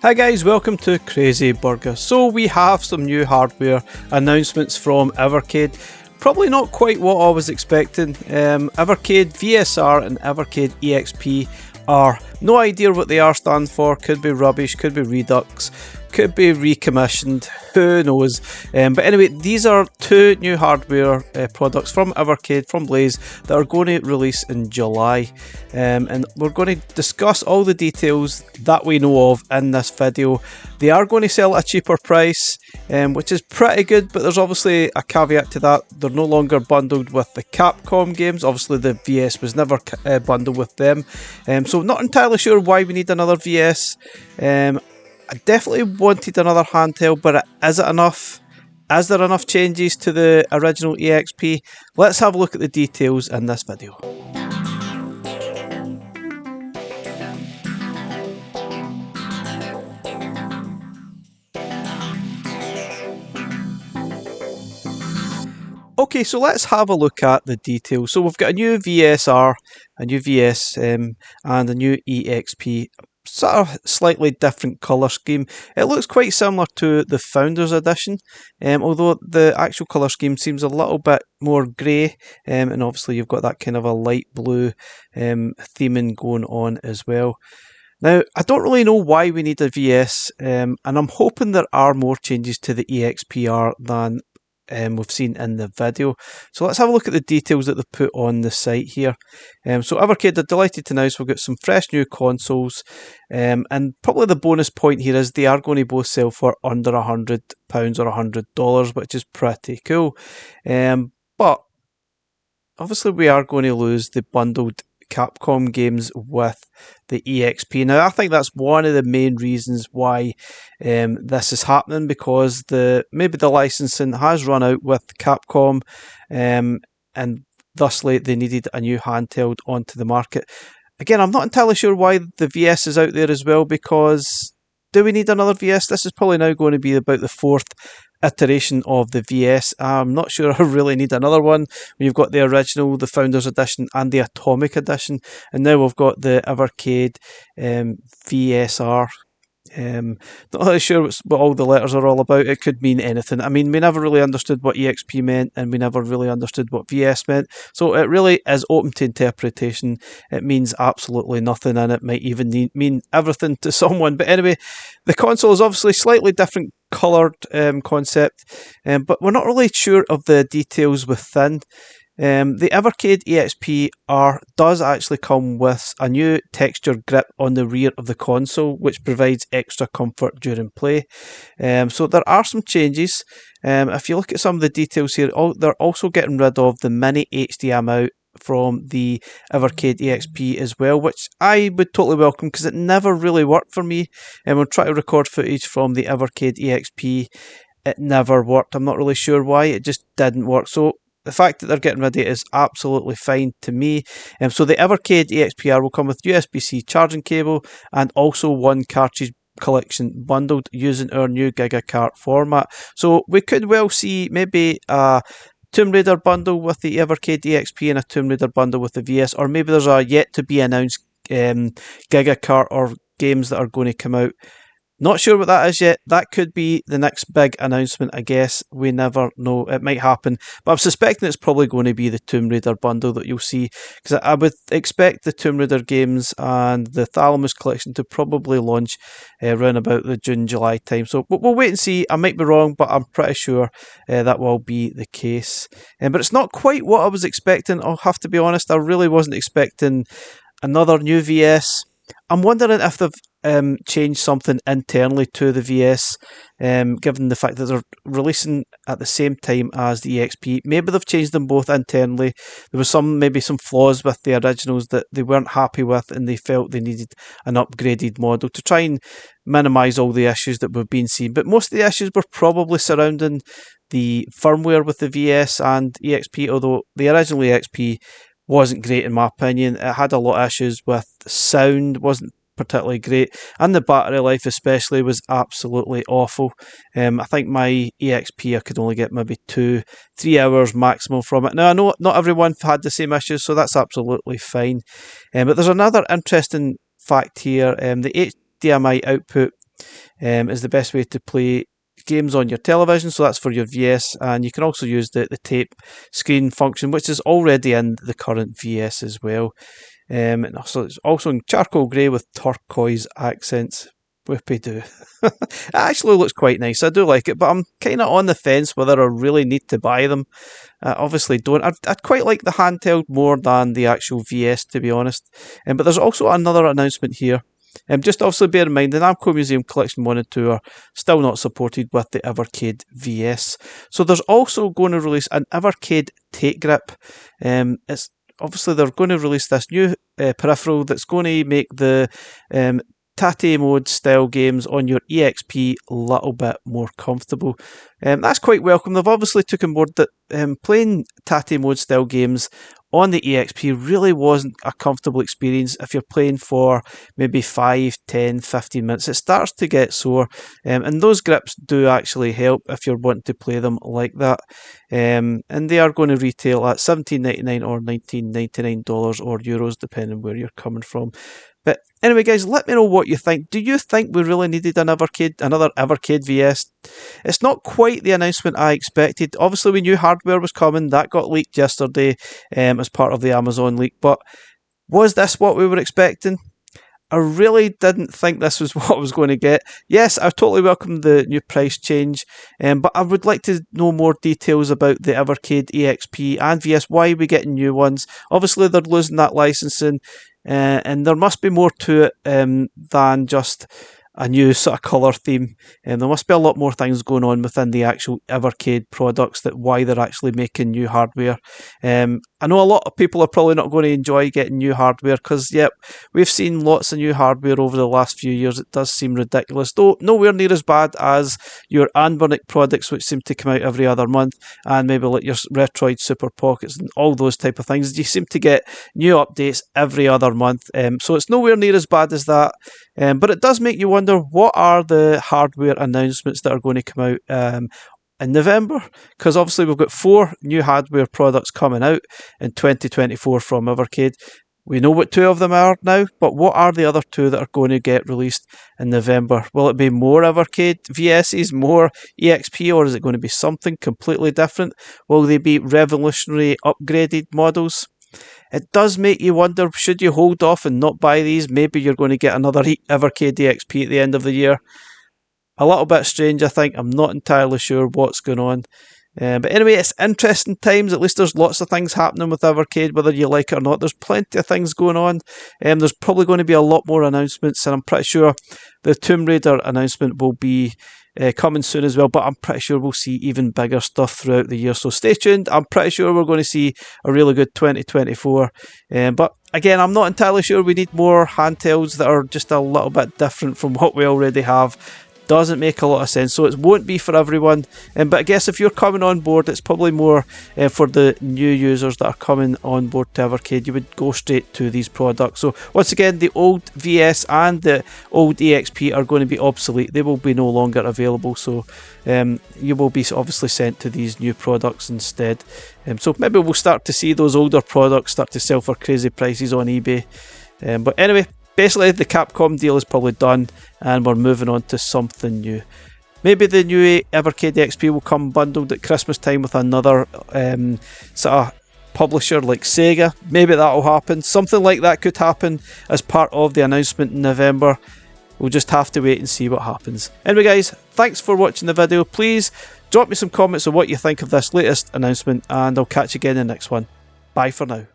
Hi guys, welcome to Crazy Burger. So we have some new hardware announcements from Evercade. Probably not quite what I was expecting. Evercade VSR and Evercade EXP-R. No idea what the R stand for. Could be rubbish, could be Redux, could be recommissioned, who knows. But anyway, these are two new hardware products from Evercade, from Blaze, that are going to release in July. And we're going to discuss all the details that we know of in this video. They are going to sell at a cheaper price, which is pretty good, but there's obviously a caveat to that. They're no longer bundled with the Capcom games. Obviously the VS was never bundled with them. So not entirely sure why we need another VS. I definitely wanted another handheld, but is it enough? Is there enough changes to the original EXP? Let's have a look at the details in this video. Okay, so let's have a look at the details. So we've got a new VSR, a new VS, and a new EXP. Sort of slightly different colour scheme. It looks quite similar to the Founders Edition, although the actual colour scheme seems a little bit more grey, and obviously you've got that kind of a light blue theming going on as well. Now, I don't really know why we need a VS, and I'm hoping there are more changes to the EXP-R than we've seen in the video. So let's have a look at the details that they've put on the site here. So Evercade are delighted to announce we've got some fresh new consoles, and probably the bonus point here is they are going to both sell for under £100 or $100, which is pretty cool. But obviously we are going to lose the bundled Capcom games with the EXP. Now, I think that's one of the main reasons why this is happening, because maybe the licensing has run out with Capcom, and thusly they needed a new handheld onto the market. Again, I'm not entirely sure why the VS is out there as well, because do we need another VS? This is probably now going to be about the fourth iteration of the VS. I'm not sure I really need another one. We've got the original, the Founders Edition, and the Atomic Edition, and now we've got the Evercade VSR. Not really sure what all the letters are all about. It could mean anything. I mean, we never really understood what EXP meant, and we never really understood what VS meant. So it really is open to interpretation. It means absolutely nothing, and it might even mean everything to someone. But anyway, the console is obviously slightly different coloured concept, but we're not really sure of the details within. The Evercade EXP-R does actually come with a new texture grip on the rear of the console, which provides extra comfort during play. So there are some changes. If you look at some of the details here, they're also getting rid of the mini HDMI out from the Evercade EXP as well, which I would totally welcome, because it never really worked for me. And we'll try to record footage from the Evercade EXP. It never worked. I'm not really sure why. It just didn't work. So the fact that they're getting rid of it is absolutely fine to me. So the Evercade EXP-R will come with USB-C charging cable and also one cartridge collection bundled using our new gigacart format. So we could well see maybe a Tomb Raider bundle with the Evercade EXP and a Tomb Raider bundle with the VS, or maybe there's a yet to be announced gigacart or games that are going to come out. Not sure what that is yet. That could be the next big announcement, I guess. We never know. It might happen. But I'm suspecting it's probably going to be the Tomb Raider bundle that you'll see, because I would expect the Tomb Raider games and the Thalamus collection to probably launch around about the June-July time. So we'll wait and see. I might be wrong, but I'm pretty sure that will be the case. But it's not quite what I was expecting. I'll have to be honest. I really wasn't expecting another new VS. I'm wondering if they've changed something internally to the VS, given the fact that they're releasing at the same time as the EXP. Maybe they've changed them both internally. There was maybe some flaws with the originals that they weren't happy with, and they felt they needed an upgraded model to try and minimise all the issues that we've been seeing. But most of the issues were probably surrounding the firmware with the VS and EXP, although the original EXP wasn't great in my opinion. It had a lot of issues with sound, wasn't particularly great, and the battery life especially was absolutely awful. I think my EXP I could only get maybe 2-3 hours maximum from it. Now I know not everyone had the same issues, so that's absolutely fine. But there's another interesting fact here. The HDMI output is the best way to play games on your television, so that's for your VS, and you can also use the tape screen function, which is already in the current VS as well. And also, it's also in charcoal grey with turquoise accents. Whoopie doo. It actually looks quite nice. I do like it, but I'm kind of on the fence whether I really need to buy them. I obviously don't. I'd quite like the handheld more than the actual VS, to be honest. But there's also another announcement here. Just obviously bear in mind the Namco Museum Collection 1 and 2 are still not supported with the Evercade VS. So there's also going to release an Evercade Take Grip. It's obviously they're going to release this new peripheral that's going to make the Tate mode style games on your EXP a little bit more comfortable. That's quite welcome. They've obviously took on board that playing Tate mode style games on the EXP really wasn't a comfortable experience if you're playing for maybe 5, 10, 15 minutes. It starts to get sore, and those grips do actually help if you're wanting to play them like that. And they are going to retail at $17.99 or $19.99 or euros, depending where you're coming from. But anyway, guys, let me know what you think. Do you think we really needed another Evercade VS? It's not quite the announcement I expected. Obviously, we knew hardware was coming. That got leaked yesterday as part of the Amazon leak. But was this what we were expecting? I really didn't think this was what I was going to get. Yes, I totally welcome the new price change, but I would like to know more details about the Evercade EXP and VS. Why are we getting new ones? Obviously, they're losing that licensing, and there must be more to it than just a new sort of colour theme. And there must be a lot more things going on within the actual Evercade products that why they're actually making new hardware. I know a lot of people are probably not going to enjoy getting new hardware because, yep, we've seen lots of new hardware over the last few years. It does seem ridiculous, though nowhere near as bad as your Anbernic products, which seem to come out every other month, and maybe like your Retroid Super Pockets and all those type of things. You seem to get new updates every other month, so it's nowhere near as bad as that. But it does make you wonder, what are the hardware announcements that are going to come out in November? Because obviously we've got 4 new hardware products coming out in 2024 from Evercade. We know what 2 of them are now, but what are the other 2 that are going to get released in November? Will it be more Evercade VSs, more EXP, or is it going to be something completely different? Will they be revolutionary upgraded models? It does make you wonder, should you hold off and not buy these? Maybe you're going to get another Evercade EXP at the end of the year. A little bit strange, I think. I'm not entirely sure what's going on. But anyway, it's interesting times. At least there's lots of things happening with Evercade, whether you like it or not. There's plenty of things going on. There's probably going to be a lot more announcements, and I'm pretty sure the Tomb Raider announcement will be coming soon as well, but I'm pretty sure we'll see even bigger stuff throughout the year. So stay tuned. I'm pretty sure we're going to see a really good 2024. But again, I'm not entirely sure we need more handhelds that are just a little bit different from what we already have. Doesn't make a lot of sense, so it won't be for everyone, but I guess if you're coming on board, it's probably more for the new users that are coming on board to Evercade. You would go straight to these products. So once again, the old VS and the old EXP are going to be obsolete. They will be no longer available, so you will be obviously sent to these new products instead. So maybe we'll start to see those older products start to sell for crazy prices on eBay. But anyway, basically, the Capcom deal is probably done, and we're moving on to something new. Maybe the new Evercade EXP will come bundled at Christmas time with another sort of publisher like Sega. Maybe that'll happen. Something like that could happen as part of the announcement in November. We'll just have to wait and see what happens. Anyway, guys, thanks for watching the video. Please drop me some comments on what you think of this latest announcement, and I'll catch you again in the next one. Bye for now.